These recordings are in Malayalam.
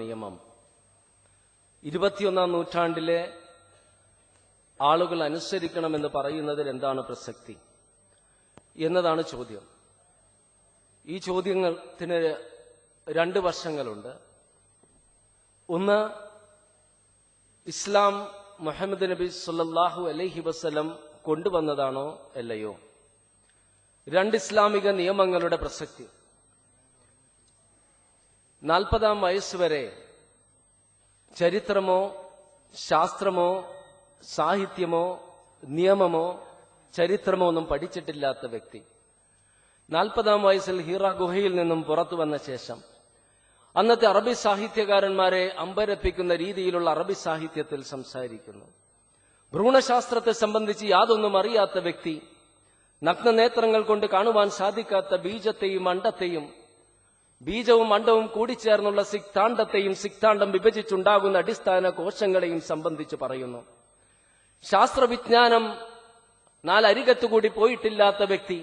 നിയമം 21ാം നൂറ്റാണ്ടിലെ ആളുകൾ അനുസരിക്കണമെന്ന് പറയുന്നതിൽ എന്താണ് പ്രസക്തി എന്നതാണ് ചോദ്യം. ഈ ചോദ്യത്തിന് രണ്ട് വശങ്ങളുണ്ട്. ഒന്ന്, ഇസ്ലാം മുഹമ്മദ് നബി സല്ലല്ലാഹു അലൈഹി വസല്ലം കൊണ്ടുവന്നതാണോ അല്ലയോ? രണ്ട്, ഇസ്ലാമിക നിയമങ്ങളുടെ പ്രസക്തി. 40ാം വയസ്സുവരെ ചരിത്രമോ ശാസ്ത്രമോ സാഹിത്യമോ നിയമമോ ചരിത്രമോ ഒന്നും പഠിച്ചിട്ടില്ലാത്ത വ്യക്തി 40ാം വയസ്സിൽ ഹീറ ഗുഹയിൽ നിന്നും പുറത്തു വന്ന ശേഷം അന്നത്തെ അറബി സാഹിത്യകാരന്മാരെ അമ്പരപ്പിക്കുന്ന രീതിയിലുള്ള അറബി സാഹിത്യത്തിൽ സംസാരിക്കുന്നു. ഭ്രൂണശാസ്ത്രത്തെ സംബന്ധിച്ച് യാതൊന്നും അറിയാത്ത വ്യക്തി, നഗ്നനേത്രങ്ങൾ കൊണ്ട് കാണുവാൻ സാധിക്കാത്ത ബീജത്തെയും അണ്ടത്തെയും, ബീജവും അണ്ടവും കൂടിച്ചേർന്നുള്ള സിക്താണ്ഡത്തെയും സിക്താണ്ഡം വിഭജിച്ചുണ്ടാകുന്ന അടിസ്ഥാന കോശങ്ങളെയും സംബന്ധിച്ച് പറയുന്നു. ശാസ്ത്രവിജ്ഞാനം നാലരികത്തുകൂടി പോയിട്ടില്ലാത്ത വ്യക്തി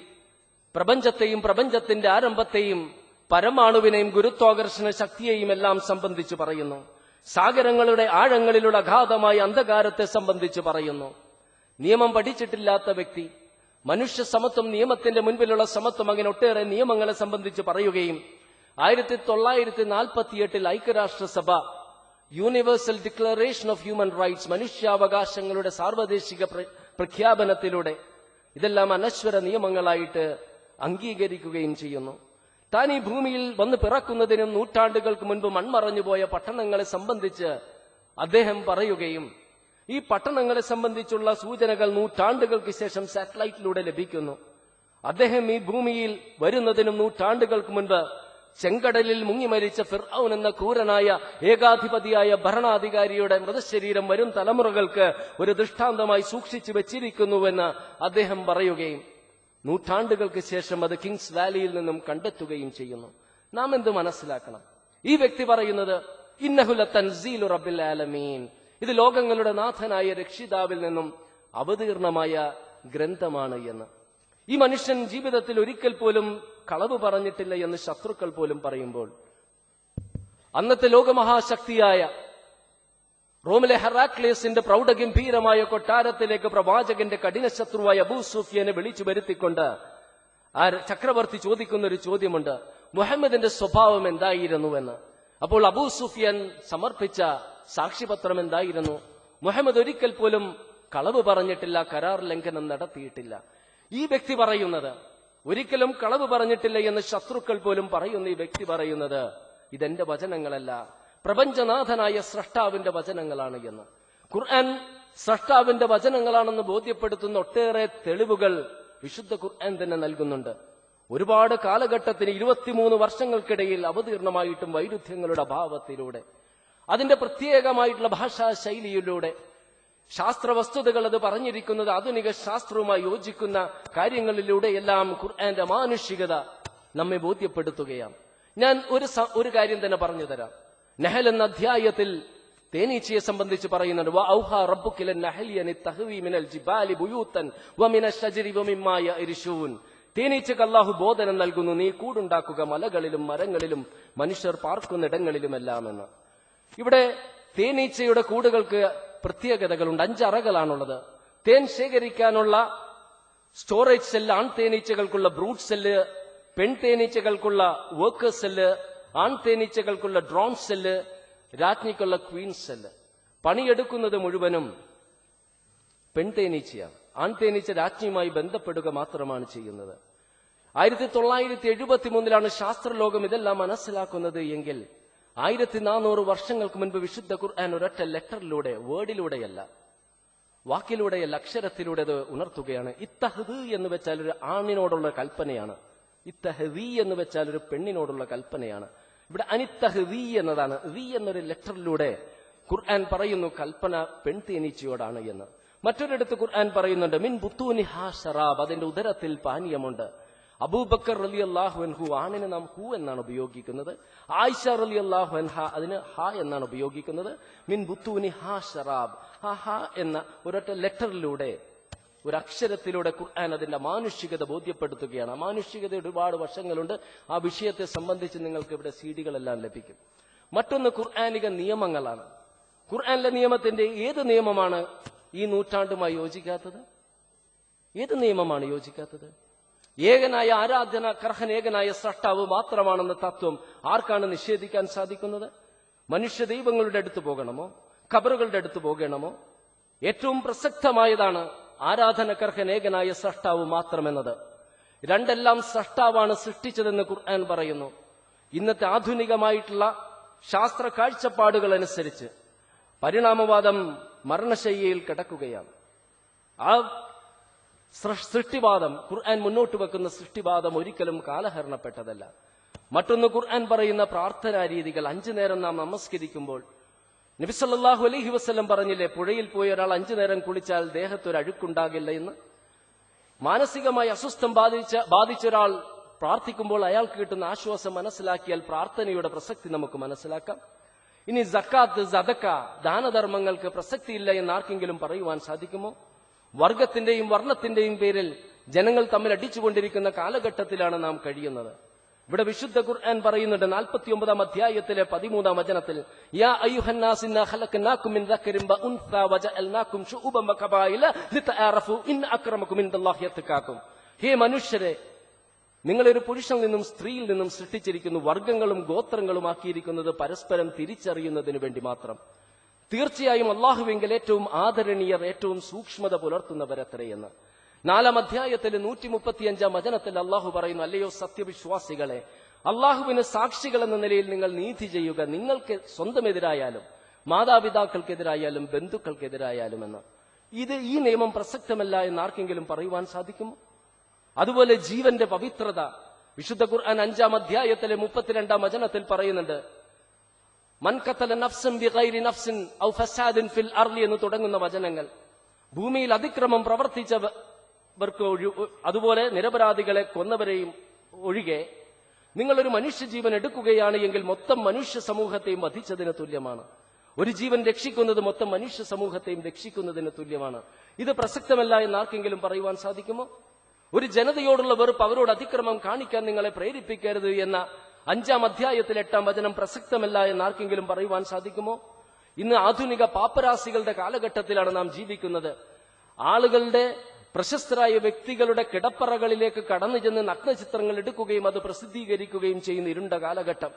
പ്രപഞ്ചത്തെയും പ്രപഞ്ചത്തിന്റെ ആരംഭത്തെയും പരമാണുവിനെയും ഗുരുത്വാകർഷണ ശക്തിയെയും എല്ലാം സംബന്ധിച്ച് പറയുന്നു. സാഗരങ്ങളുടെ ആഴങ്ങളിലുള്ള അഗാധമായ അന്ധകാരത്തെ സംബന്ധിച്ച് പറയുന്നു. നിയമം പഠിച്ചിട്ടില്ലാത്ത വ്യക്തി മനുഷ്യ സമത്വം, നിയമത്തിന്റെ മുൻപിലുള്ള സമത്വം, അങ്ങനെ ഒട്ടേറെ നിയമങ്ങളെ സംബന്ധിച്ച് പറയുകയും 1948 ഐക്യരാഷ്ട്രസഭ universal declaration of human rights, മനുഷ്യാവകാശങ്ങളുടെ സാർവദേശിക പ്രഖ്യാപനത്തിലൂടെ ഇതെല്ലാം അനശ്വര നിയമങ്ങളായിട്ട് അംഗീകരിക്കുകയും ചെയ്യുന്നു. താൻ ഈ ഭൂമിയിൽ വന്ന് പിറക്കുന്നതിനും നൂറ്റാണ്ടുകൾക്ക് മുൻപ് മൺമറഞ്ഞുപോയ പട്ടണങ്ങളെ സംബന്ധിച്ച് അദ്ദേഹം പറയുകയും ഈ പട്ടണങ്ങളെ സംബന്ധിച്ചുള്ള സൂചനകൾ നൂറ്റാണ്ടുകൾക്ക് ശേഷം സാറ്റലൈറ്റിലൂടെ ലഭിക്കുന്നു. അദ്ദേഹം ഈ ഭൂമിയിൽ വരുന്നതിനും നൂറ്റാണ്ടുകൾക്ക് മുൻപ് ചെങ്കടലിൽ മുങ്ങിമരിച്ച ഫിർഔൻ എന്ന ക്രൂരനായ ഏകാധിപതിയായ ഭരണാധികാരിയുടെ മൃതശരീരം വരും തലമുറകൾക്ക് ഒരു ദൃഷ്ടാന്തമായി സൂക്ഷിച്ചു വെച്ചിരിക്കുന്നുവെന്ന് അദ്ദേഹം പറയുകയും നൂറ്റാണ്ടുകൾക്ക് ശേഷം അത് കിങ്സ് വാലിയിൽ നിന്നും കണ്ടെത്തുകയും ചെയ്യുന്നു. നാം എന്ത് മനസ്സിലാക്കണം? ഈ വ്യക്തി പറയുന്നത് ഇന്നഹു ലതൻസീലു റബ്ബിൽ ആലമീൻ, ഇത് ലോകങ്ങളുടെ നാഥനായ രക്ഷിതാവിൽ നിന്നും അവതീർണമായ ഗ്രന്ഥമാണ് എന്ന്. ഈ മനുഷ്യൻ ജീവിതത്തിൽ ഒരിക്കൽ പോലും കളവ് പറഞ്ഞിട്ടില്ല എന്ന് ശത്രുക്കൾ പോലും പറയുമ്പോൾ, അന്നത്തെ ലോകമഹാശക്തിയായ റോമിലെ ഹെറാക്ലിയസിന്റെ പ്രൗഢഗംഭീരമായ കൊട്ടാരത്തിലേക്ക് പ്രവാചകന്റെ കഠിന ശത്രുവായ അബൂ സുഫിയാനെ വിളിച്ചു വരുത്തിക്കൊണ്ട് ആ ചക്രവർത്തി ചോദിക്കുന്ന ഒരു ചോദ്യമുണ്ട്, മുഹമ്മദിന്റെ സ്വഭാവം എന്തായിരുന്നുവെന്ന്. അപ്പോൾ അബൂ സുഫിയാൻ സമർപ്പിച്ച സാക്ഷ്യപത്രം എന്തായിരുന്നു? മുഹമ്മദ് ഒരിക്കൽ പോലും കളവ് പറഞ്ഞിട്ടില്ല, കരാർ ലംഘനം നടത്തിയിട്ടില്ല. ഈ വ്യക്തി പറയുന്നത് ഒരിക്കലും കളവ് പറഞ്ഞിട്ടില്ല എന്ന് ശത്രുക്കൾ പോലും പറയുന്ന ഈ വ്യക്തി പറയുന്നത് ഇതെന്റെ വചനങ്ങളല്ല, പ്രപഞ്ചനാഥനായ സ്രഷ്ടാവിന്റെ വചനങ്ങളാണ് എന്ന്. ഖുർആൻ സ്രഷ്ടാവിന്റെ വചനങ്ങളാണെന്ന് ബോധ്യപ്പെടുത്തുന്ന ഒട്ടേറെ തെളിവുകൾ വിശുദ്ധ ഖുർആൻ തന്നെ നൽകുന്നുണ്ട്. ഒരുപാട് കാലഘട്ടത്തിന് 23 വർഷങ്ങൾക്കിടയിൽ അവതീർണമായിട്ടും വൈരുദ്ധ്യങ്ങളുടെ അഭാവത്തിലൂടെ, അതിന്റെ പ്രത്യേകമായിട്ടുള്ള ഭാഷാ ശൈലിയിലൂടെ, ശാസ്ത്ര വസ്തുതകൾ അത് പറഞ്ഞിരിക്കുന്നത് ആധുനിക ശാസ്ത്രവുമായി യോജിക്കുന്ന കാര്യങ്ങളിലൂടെ എല്ലാം ഖുർആന്റെ മാനുഷികത നമ്മെ ബോധ്യപ്പെടുത്തുകയാണ്. ഞാൻ ഒരു കാര്യം തന്നെ പറഞ്ഞു തരാം. നഹൽ എന്ന അധ്യായത്തിൽ തേനീച്ചയെ സംബന്ധിച്ച് പറയുന്നുണ്ട്, വഔഹാ റബ്ബുക ലന്നഹലി അൻ തഹ്വി മിനൽ ജിബാലി ബുയൂതൻ വമിനശ് ശജരി വമിമ്മാ യരിശൂൻ. തേനീച്ചക്ക് അല്ലാഹു ബോധനം നൽകുന്നു, നീ കൂടുണ്ടാക്കുക മലകളിലും മരങ്ങളിലും മനുഷ്യർ പാർക്കുന്നിടങ്ങളിലുമെല്ലാം എന്ന്. ഇവിടെ തേനീച്ചയുടെ കൂടുകൾക്ക് പ്രത്യേകതകളുണ്ട്. 5 അറകളാണുള്ളത്. തേൻ ശേഖരിക്കാനുള്ള സ്റ്റോറേജ് സെല്ല്, ആൺ തേനീച്ചകൾക്കുള്ള ബ്രൂഡ് സെല്ല്, പെൺ തേനീച്ചകൾക്കുള്ള വർക്കേഴ്സ് സെല്ല്, ആൺ തേനീച്ചകൾക്കുള്ള ഡ്രോൺ സെല്ല്, രാജ്ഞിക്കുള്ള ക്വീൻ സെല്ല്. പണിയെടുക്കുന്നത് മുഴുവനും പെൺ തേനീച്ചയാണ്. ആൺ തേനീച്ച രാജ്ഞിയുമായി ബന്ധപ്പെടുക മാത്രമാണ് ചെയ്യുന്നത്. 1973 ശാസ്ത്രലോകം ഇതെല്ലാം മനസ്സിലാക്കുന്നത് എങ്കിൽ 1400 വർഷങ്ങൾക്ക് മുൻപ് വിശുദ്ധ ഖുർആൻ ഒരൊറ്റ ലെറ്ററിലൂടെ, വേർഡിലൂടെയല്ല, വാക്കിലൂടെയല്ല, അക്ഷരത്തിലൂടെ അത് ഉണർത്തുകയാണ്. ഇത്തഹ്ദ് എന്ന് വെച്ചാൽ ഒരു ആണിനോടുള്ള കൽപ്പനയാണ്, ഇത്തഹ്ദി എന്ന് വെച്ചാൽ ഒരു പെണ്ണിനോടുള്ള കൽപ്പനയാണ്. ഇവിടെ അനിത്തഹ്ദി എന്നതാണ്. ദി എന്നൊരു ലെറ്ററിലൂടെ ഖുർആൻ പറയുന്നു കൽപ്പന പെൺതേനീച്ചയോടാണ് എന്ന്. മറ്റൊരിടത്ത് ഖുർആൻ പറയുന്നുണ്ട് മിൻ ബുത്തൂനിഹാ ശറാബ്, അതിന്റെ ഉദരത്തിൽ പാനീയമുണ്ട്. അബൂബക്കർ റളിയല്ലാഹു അൻഹു, ആണിന് നാം ഹു എന്നാണ് ഉപയോഗിക്കുന്നത്. ആയിഷ റളിയല്ലാഹു അൻഹ അതിന് ഹ എന്നാണ് ഉപയോഗിക്കുന്നത്. മിൻ ബുത്തൂനിഹാ ശറാബ്, ഹ എന്ന ഒരൊറ്റ ലെറ്ററിലൂടെ, ഒരു അക്ഷരത്തിലൂടെ ഖുർആൻ അതിന്റെ മാനുഷികത ബോധ്യപ്പെടുത്തുകയാണ്. ആ മാനുഷികതയുടെ ഒരുപാട് വശങ്ങളുണ്ട്. ആ വിഷയത്തെ സംബന്ധിച്ച് നിങ്ങൾക്ക് ഇവിടെ CD-കളെല്ലാം ലഭിക്കും. മറ്റൊന്ന് ഖുർആനിക നിയമങ്ങളാണ്. ഖുർആനിലെ നിയമത്തിന്റെ ഏത് നിയമമാണ് ഈ നൂറ്റാണ്ടുമായി യോജിക്കാത്തത്? ഏത് നിയമമാണ് യോജിക്കാത്തത്? ഏകനായ ആരാധനാകർഹൻ ഏകനായ സ്രഷ്ടാവ് മാത്രമാണെന്ന തത്വം ആർക്കാണ് നിഷേധിക്കാൻ സാധിക്കുന്നത്? മനുഷ്യ ദൈവങ്ങളുടെ അടുത്ത് പോകണമോ? ഖബറുകളുടെ അടുത്ത് പോകണമോ? ഏറ്റവും പ്രസക്തമായതാണ് ആരാധനകർഹൻ ഏകനായ സ്രഷ്ടാവ് മാത്രമെന്നത്. രണ്ടെല്ലാം സ്രഷ്ടാവാണ് സൃഷ്ടിച്ചതെന്ന് ഖുർആൻ പറയുന്നു. ഇന്നത്തെ ആധുനികമായിട്ടുള്ള ശാസ്ത്ര കാഴ്ചപ്പാടുകൾ അനുസരിച്ച് പരിണാമവാദം മരണശയ്യയിൽ കിടക്കുകയാണ്. ആ സൃഷ്ടിവാദം, ഖുർആൻ മുന്നോട്ട് വെക്കുന്ന സൃഷ്ടിവാദം ഒരിക്കലും കാലഹരണപ്പെട്ടതല്ല. മറ്റൊന്ന് ഖുർആൻ പറയുന്ന പ്രാർത്ഥനാ രീതികൾ. 5 നേരം നാം നമസ്കരിക്കുമ്പോൾ നബി സല്ലല്ലാഹു അലൈഹി വസല്ലം പറഞ്ഞില്ലേ, പുഴയിൽ പോയി ഒരാൾ 5 നേരം കുളിച്ചാൽ ദേഹത്തൊരു അഴുക്കുണ്ടാകില്ല എന്ന്. മാനസികമായി അസ്വസ്ഥം ബാധിച്ച ഒരാൾ പ്രാർത്ഥിക്കുമ്പോൾ അയാൾക്ക് കിട്ടുന്ന ആശ്വാസം മനസ്സിലാക്കിയാൽ പ്രാർത്ഥനയുടെ പ്രസക്തി നമുക്ക് മനസ്സിലാക്കാം. ഇനി സക്കാത്ത്, സദക്ക, ദാനധർമ്മങ്ങൾക്ക് പ്രസക്തിയില്ല എന്ന് ആർക്കെങ്കിലും പറയുവാൻ സാധിക്കുമോ? വർഗത്തിന്റെയും വർണ്ണത്തിന്റെയും പേരിൽ ജനങ്ങൾ തമ്മിൽ അടിച്ചുകൊണ്ടിരിക്കുന്ന കാലഘട്ടത്തിലാണ് നാം കഴിയുന്നത്. ഇവിടെ വിശുദ്ധ ഖുർആൻ പറയുന്നുണ്ട് 49-ാം അധ്യായത്തിലെ 13-ാം വചനത്തിൽ, യാ അയ്യുഹന്നാസ് ഇന്നാ ഖലഖനാകും മിൻ ദക്കരിൻ വഉൻസാ വജഅൽനാകും ശുഉബൻ വഖബായില ലിതആറഫു ഇന്ന അക്രമകും ഇൻദല്ലാഹി അത്ഖാകും. ഹേ മനുഷ്യരെ, നിങ്ങളൊരു പുരുഷനിൽ നിന്നും സ്ത്രീയിൽ നിന്നും സൃഷ്ടിച്ചിരിക്കുന്നു, വർഗങ്ങളും ഗോത്രങ്ങളും ആക്കിയിരിക്കുന്നത് പരസ്പരം തിരിച്ചറിയുന്നതിന് വേണ്ടി മാത്രം. തീർച്ചയായും അള്ളാഹുവെങ്കിൽ ഏറ്റവും ആദരണീയർ, ഏറ്റവും സൂക്ഷ്മത പുലർത്തുന്നവരത്രയെന്ന് 4-ാം അധ്യായത്തിലെ 135-ാം വചനത്തിൽ അള്ളാഹു പറയുന്നു, അല്ലയോ സത്യവിശ്വാസികളെ, അള്ളാഹുവിന് സാക്ഷികൾ എന്ന നിലയിൽ നിങ്ങൾ നീതി ചെയ്യുക, നിങ്ങൾക്ക് സ്വന്തം എതിരായാലും മാതാപിതാക്കൾക്കെതിരായാലും ബന്ധുക്കൾക്കെതിരായാലും എന്ന്. ഈ നിയമം പ്രസക്തമല്ല എന്ന് ആർക്കെങ്കിലും പറയുവാൻ സാധിക്കുമോ? അതുപോലെ ജീവന്റെ പവിത്രത വിശുദ്ധ ഖുർആൻ 5-ാം അധ്യായത്തിലെ 32-ാം വചനത്തിൽ പറയുന്നുണ്ട്, മൻ ഖതല നഫ്സൻ ബിഗൈരി നഫ്സിൻ ഔ ഫസാദിൻ ഫിൽ അർളി എന്ന് തുടങ്ങുന്ന വചനങ്ങൾ. ഭൂമിയിൽ അതിക്രമം പ്രവർത്തിച്ചവർക്ക് അതുപോലെ നിരപരാധികളെ കൊന്നവരെയും ഒഴികെ നിങ്ങളൊരു മനുഷ്യജീവൻ എടുക്കുകയാണ് എങ്കിൽ മൊത്തം മനുഷ്യ സമൂഹത്തെയും വധിച്ചതിന് തുല്യമാണ്. ഒരു ജീവൻ രക്ഷിക്കുന്നത് മൊത്തം മനുഷ്യ സമൂഹത്തെയും രക്ഷിക്കുന്നതിന് തുല്യമാണ്. ഇത് പ്രസക്തമല്ല എന്ന് ആർക്കെങ്കിലും പറയുവാൻ സാധിക്കുമോ? ഒരു ജനതയോടുള്ള വെറുപ്പ്, അവരോട് അതിക്രമം കാണിക്കാൻ നിങ്ങളെ പ്രേരിപ്പിക്കരുത് എന്ന 5-ാം അധ്യായത്തിൽ 8-ാം വചനം പ്രസക്തമല്ല എന്ന് ആർക്കെങ്കിലും പറയുവാൻ സാധിക്കുമോ? ഇന്ന് ആധുനിക പാപ്പരാസികളുടെ കാലഘട്ടത്തിലാണ് നാം ജീവിക്കുന്നത്. ആളുകളുടെ, പ്രശസ്തരായ വ്യക്തികളുടെ കിടപ്പറകളിലേക്ക് കടന്നു ചെന്ന് നഗ്നചിത്രങ്ങൾ എടുക്കുകയും അത് പ്രസിദ്ധീകരിക്കുകയും ചെയ്യുന്ന ഇരുണ്ട കാലഘട്ടം.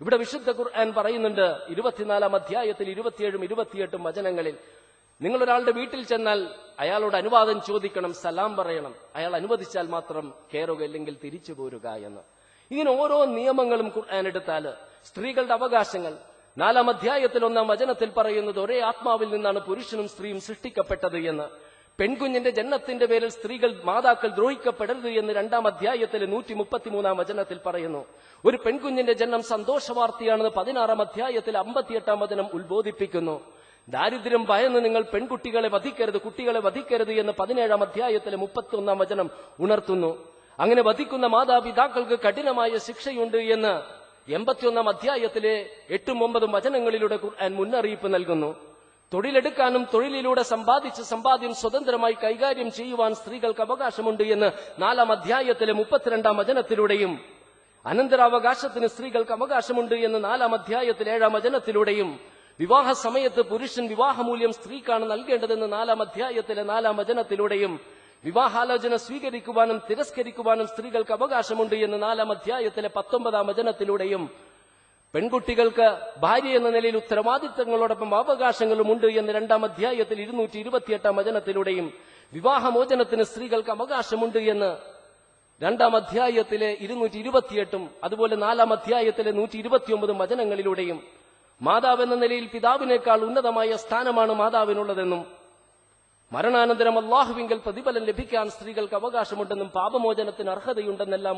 ഇവിടെ വിശുദ്ധ ഖുർആൻ പറയുന്നുണ്ട് 24-ാം അധ്യായത്തിൽ 27-ഉം 28-ഉം വചനങ്ങളിൽ, നിങ്ങളൊരാളുടെ വീട്ടിൽ ചെന്നാൽ അയാളോട് അനുവാദം ചോദിക്കണം, സലാം പറയണം, അയാൾ അനുവദിച്ചാൽ മാത്രം കയറുക, ഇല്ലെങ്കിൽ തിരിച്ചു പോരുക എന്ന്. ഇങ്ങനെ ഓരോ നിയമങ്ങളും ഖുർആൻ എടുത്താൽ, സ്ത്രീകളുടെ അവകാശങ്ങൾ 4-ാം അധ്യായത്തിൽ 1-ാം വചനത്തിൽ പറയുന്നത്, ഒരേ ആത്മാവിൽ നിന്നാണ് പുരുഷനും സ്ത്രീയും സൃഷ്ടിക്കപ്പെട്ടത് എന്ന്. പെൺകുഞ്ഞിന്റെ ജന്മത്തിന്റെ പേരിൽ സ്ത്രീകൾ, മാതാക്കൾ ദ്രോഹിക്കപ്പെടരുത് എന്ന് 2-ാം അധ്യായത്തിലെ 133-ാം വചനത്തിൽ പറയുന്നു. ഒരു പെൺകുഞ്ഞിന്റെ ജന്മം സന്തോഷവാർത്തയാണെന്ന് 16-ാം അധ്യായത്തിൽ 58-ാം വചനം ഉത്ബോധിപ്പിക്കുന്നു. ദാരിദ്ര്യം ഭയന്ന് നിങ്ങൾ പെൺകുട്ടികളെ വധിക്കരുത്, കുട്ടികളെ വധിക്കരുത് എന്ന് 17-ാം അധ്യായത്തിലെ 31-ാം വചനം ഉണർത്തുന്നു. അങ്ങനെ വധിക്കുന്ന മാതാപിതാക്കൾക്ക് കഠിനമായ ശിക്ഷയുണ്ട് എന്ന് 81-ാം അധ്യായത്തിലെ 8-ഉം 9-ഉം വചനങ്ങളിലൂടെ ഖുർആൻ മുന്നറിയിപ്പ് നൽകുന്നു. തൊഴിലെടുക്കാനും തൊഴിലിലൂടെ സമ്പാദിച്ച് സമ്പാദ്യം സ്വതന്ത്രമായി കൈകാര്യം ചെയ്യുവാൻ സ്ത്രീകൾക്ക് അവകാശമുണ്ട് എന്ന് 4-ാം അധ്യായത്തിലെ 32-ാം വചനത്തിലൂടെയും, അനന്തരാവകാശത്തിന് സ്ത്രീകൾക്ക് അവകാശമുണ്ട് എന്ന് 4-ാം അധ്യായത്തിലെ 7-ാം വചനത്തിലൂടെയും, വിവാഹ സമയത്ത് പുരുഷൻ വിവാഹമൂല്യം സ്ത്രീക്കാണ് നൽകേണ്ടതെന്ന് 4-ാം അധ്യായത്തിലെ 4-ാം വചനത്തിലൂടെയും, വിവാഹാലോചന സ്വീകരിക്കുവാനും തിരസ്കരിക്കുവാനും സ്ത്രീകൾക്ക് അവകാശമുണ്ട് എന്ന് 4-ാം അധ്യായത്തിലെ 19-ാം വചനത്തിലൂടെയും, പെൺകുട്ടികൾക്ക് ഭാര്യ എന്ന നിലയിൽ ഉത്തരവാദിത്തങ്ങളോടൊപ്പം അവകാശങ്ങളുമുണ്ട് എന്ന് 2-ാം അധ്യായത്തിൽ 228-ാം വചനത്തിലൂടെയും, വിവാഹമോചനത്തിന് സ്ത്രീകൾക്ക് അവകാശമുണ്ട് എന്ന് 2-ാം അധ്യായത്തിലെ 228-ഉം അതുപോലെ 4-ാം അധ്യായത്തിലെ 129-ഉം വചനങ്ങളിലൂടെയും, മാതാവെന്ന നിലയിൽ പിതാവിനേക്കാൾ ഉന്നതമായ സ്ഥാനമാണ് മാതാവിനുള്ളതെന്നും മരണാനന്തരം അല്ലാഹുവിങ്കൽ പ്രതിഫലം ലഭിക്കാൻ സ്ത്രീകൾക്ക് അവകാശമുണ്ടെന്നും പാപമോചനത്തിന് അർഹതയുണ്ടെന്നെല്ലാം